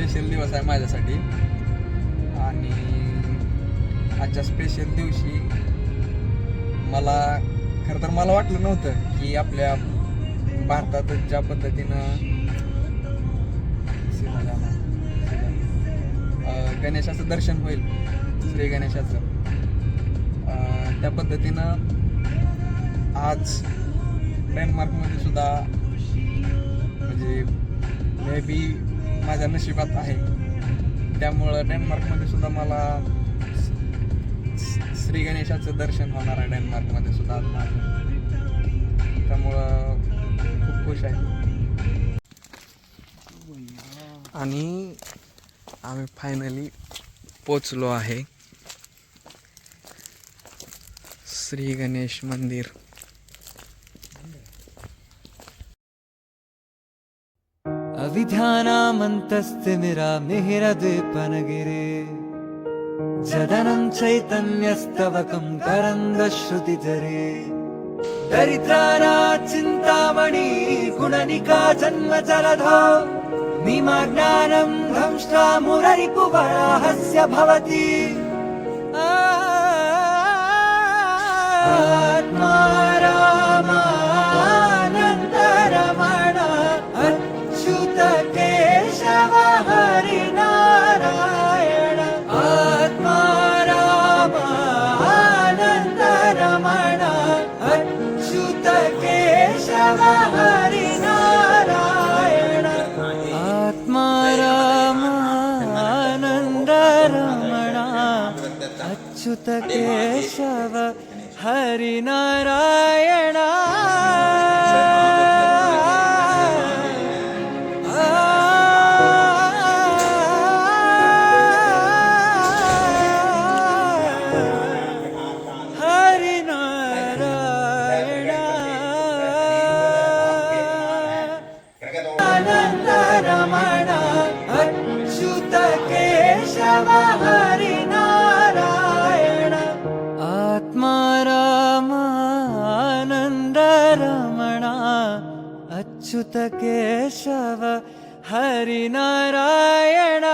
Special दिवस आहे माझ्यासाठी. आणि आजच्या स्पेशल दिवशी मला खरं तर मला वाटलं नव्हतं की आपल्या भारतात ज्या पद्धतीनं गणेशाचं दर्शन होईल, श्री गणेशाचं, त्या पद्धतीनं आज डेन्मार्कमध्ये सुद्धा म्हणजे मे बी माझ्या नशिबात आहे. त्यामुळं डेन्मार्कमध्ये सुद्धा मला श्री गणेशाचं दर्शन होणार आहे डेन्मार्कमध्ये सुद्धा आज माझं. त्यामुळं खूप खुश आहे. आणि आम्ही फायनली पोचलो आहे श्री गणेश मंदिर. अविध्यानामन्तस्तिमिरामिहिरद्वीपनगिरे जदनं चैतन्यस्तवकं करन्दश्रुतिजरे दरिद्राणां चिन्तामणि गुणनिका जन्मजलधौ निमग्नानं दंष्ट्रा मुररिपुवराहस्य भवति आत्मा रामानन्दरमण अच्युत केशव हरिनारायण. आत्मा रामानन्दरमण अच्युत केशव हरिनारायण. आत्मा रामानन्दरमण अच्युत केशव हरिनारायण. आनन्दरमण अच्युत केशव हरिनारायण. आत्मा रामानन्दरमण अच्युत केशव हरिनारायण.